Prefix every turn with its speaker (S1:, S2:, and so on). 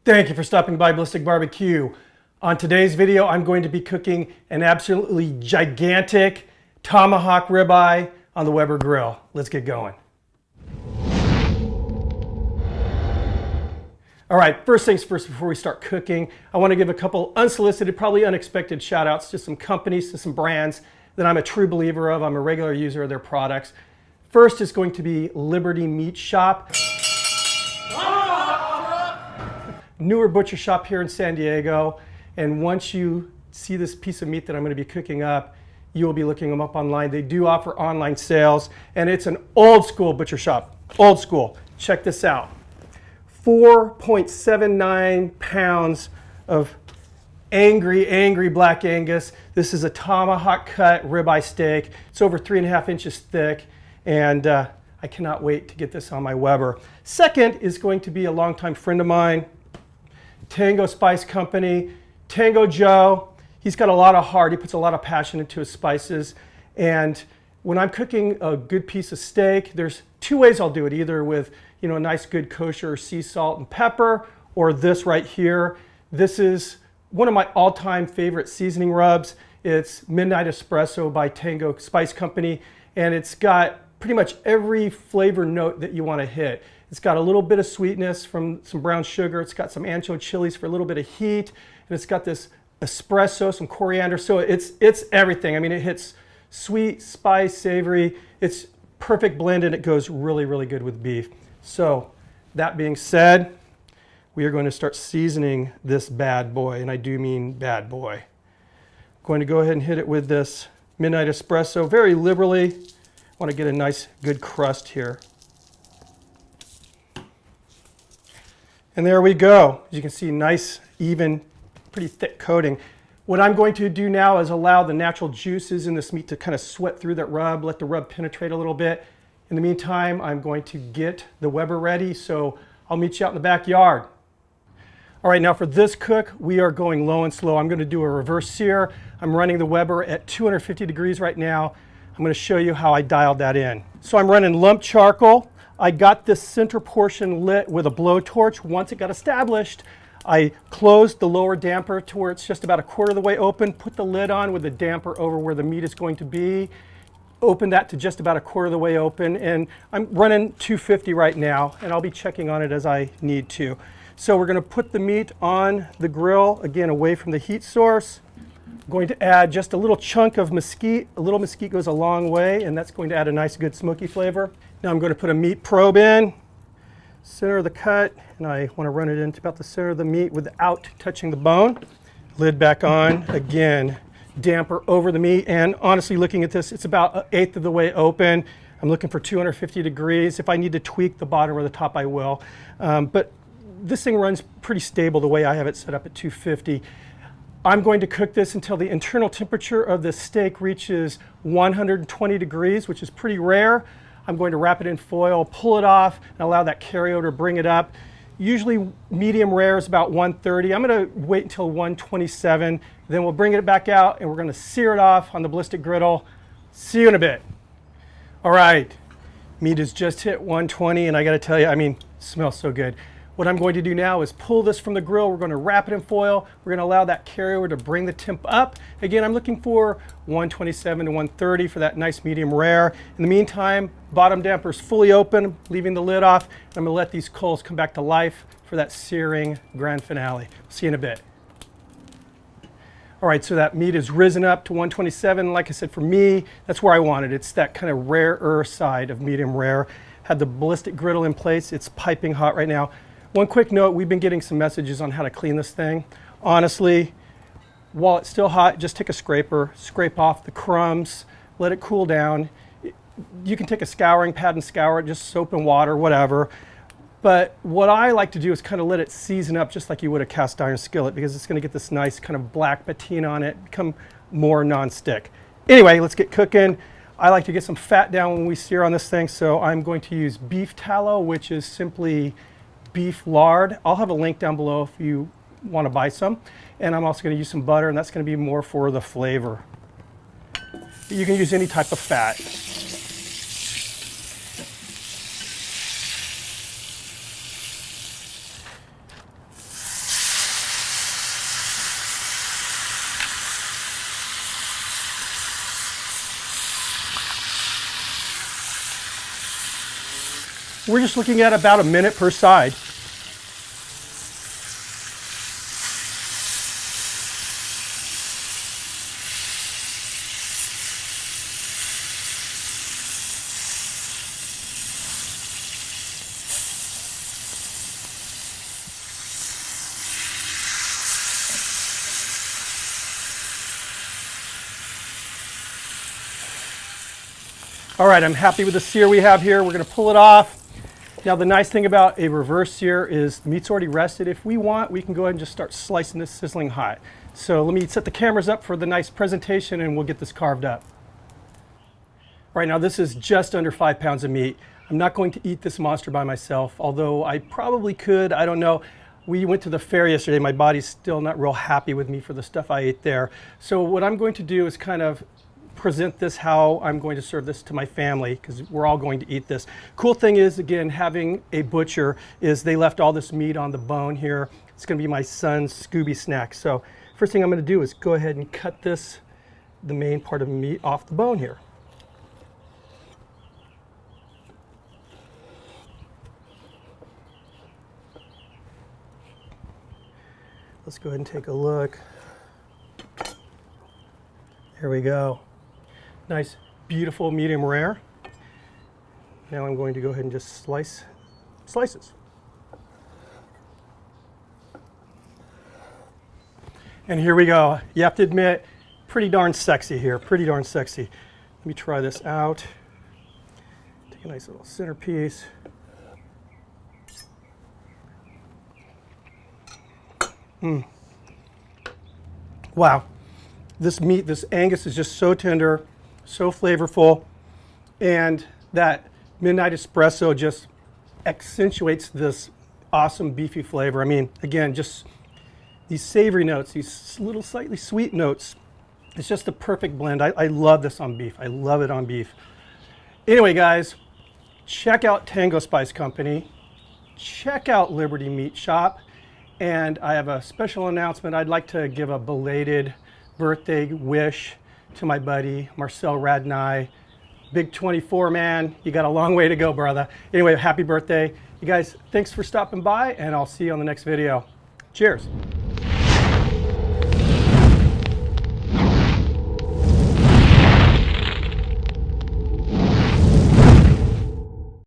S1: Thank you for stopping by Ballistic Barbecue. On today's video, I'm going to be cooking an absolutely gigantic tomahawk ribeye on the Weber grill. Let's get going. All right, first things first, before we start cooking, I want to give a couple unsolicited, probably unexpected shout outs to some companies, to some brands that I'm a true believer of. I'm a regular user of their products. First is going to be Liberty Meat Shop. Newer butcher shop here in San Diego, and once you see this piece of meat that I'm going to be cooking up, you will be looking them up online. They do offer online sales, and it's an old school butcher shop. Old school. Check this out. 4.79 pounds of angry Black Angus. This is a tomahawk cut ribeye steak. It's over 3.5 inches thick, and I cannot wait to get this on my Weber. Second is going to be a longtime friend of mine, Tango Spice Company. Tango Joe, he's got a lot of heart. He puts a lot of passion into his spices. And when I'm cooking a good piece of steak, there's two ways I'll do it. Either with, a nice good kosher sea salt and pepper, or this right here. This is one of my all-time favorite seasoning rubs. It's Midnight Espresso by Tango Spice Company, and it's got pretty much every flavor note that you want to hit. It's got a little bit of sweetness from some brown sugar. It's got some ancho chilies for a little bit of heat. And it's got this espresso, some coriander. So it's everything. I mean, it hits sweet, spice, savory. It's perfect blend, and it goes really, really good with beef. So that being said, we are going to start seasoning this bad boy. And I do mean bad boy. I'm going to go ahead and hit it with this Midnight Espresso very liberally. I want to get a nice, good crust here. And there we go. As you can see, nice, even, pretty thick coating. What I'm going to do now is allow the natural juices in this meat to kind of sweat through that rub, let the rub penetrate a little bit. In the meantime, I'm going to get the Weber ready, so I'll meet you out in the backyard. All right, now for this cook, we are going low and slow. I'm going to do a reverse sear. I'm running the Weber at 250 degrees right now. I'm going to show you how I dialed that in. So I'm running lump charcoal. I got this center portion lit with a blowtorch. Once it got established, I closed the lower damper to where it's just about a quarter of the way open, put the lid on with the damper over where the meat is going to be, open that to just about a quarter of the way open, and I'm running 250 right now, and I'll be checking on it as I need to. So we're going to put the meat on the grill, again away from the heat source. I'm going to add just a little chunk of mesquite. A little mesquite goes a long way, and that's going to add a nice good smoky flavor. Now I'm going to put a meat probe in, center of the cut, and I want to run it into about the center of the meat without touching the bone. Lid back on, again, damper over the meat, and honestly looking at this, it's about 1/8 of the way open. I'm looking for 250 degrees. If I need to tweak the bottom or the top, I will. But this thing runs pretty stable the way I have it set up at 250. I'm going to cook this until the internal temperature of the steak reaches 120 degrees, which is pretty rare. I'm going to wrap it in foil, pull it off, and allow that carryover to bring it up. Usually medium rare is about 130. I'm going to wait until 127. Then we'll bring it back out, and we're going to sear it off on the Ballistic griddle. See you in a bit. All right, meat has just hit 120, and I got to tell you, it smells so good. What I'm going to do now is pull this from the grill. We're going to wrap it in foil. We're going to allow that carryover to bring the temp up. Again, I'm looking for 127 to 130 for that nice medium rare. In the meantime, bottom damper is fully open, leaving the lid off. And I'm going to let these coals come back to life for that searing grand finale. See you in a bit. All right, so that meat is risen up to 127. Like I said, for me, that's where I want it. It's that kind of rarer side of medium rare. Had the Ballistic griddle in place. It's piping hot right now. One quick note, we've been getting some messages on how to clean this thing. Honestly, while it's still hot, just take a scraper, scrape off the crumbs, let it cool down. You can take a scouring pad and scour it, just soap and water, whatever. But what I like to do is kind of let it season up just like you would a cast iron skillet, because it's going to get this nice kind of black patina on it, become more non-stick. Anyway, let's get cooking. I like to get some fat down when we sear on this thing, so I'm going to use beef tallow, which is simply beef lard. I'll have a link down below if you want to buy some. And I'm also going to use some butter, and that's going to be more for the flavor. You can use any type of fat. We're just looking at about a minute per side. All right, I'm happy with the sear we have here. We're gonna pull it off. Now the nice thing about a reverse sear is the meat's already rested. If we want, we can go ahead and just start slicing this sizzling hot. So let me set the cameras up for the nice presentation and we'll get this carved up. Right now this is just under 5 pounds of meat. I'm not going to eat this monster by myself, although I probably could, I don't know. We went to the fair yesterday. My body's still not real happy with me for the stuff I ate there. So what I'm going to do is kind of present this how I'm going to serve this to my family, because we're all going to eat this. Cool thing is, again, having a butcher is they left all this meat on the bone here. It's going to be my son's Scooby snack. So first thing I'm going to do is go ahead and cut this, the main part of the meat, off the bone here. Let's go ahead and take a look. There we go. Nice, beautiful medium rare. Now I'm going to go ahead and just slice slices. And here we go. You have to admit, pretty darn sexy here, pretty darn sexy. Let me try this out. Take a nice little centerpiece. Wow. This meat, this Angus is just so tender, so flavorful, and that midnight espresso just accentuates this awesome beefy flavor. I mean, again, just these savory notes, these little slightly sweet notes. It's just the perfect blend. I love this on beef. I love it on beef. Anyway, guys, check out Tango Spice Company. Check out Liberty Meat Shop. And I have a special announcement. I'd like to give a belated birthday wish to my buddy Marcel Radnai. Big 24, man. You got a long way to go, brother. Anyway, happy birthday. You guys, thanks for stopping by, and I'll see you on the next video. Cheers.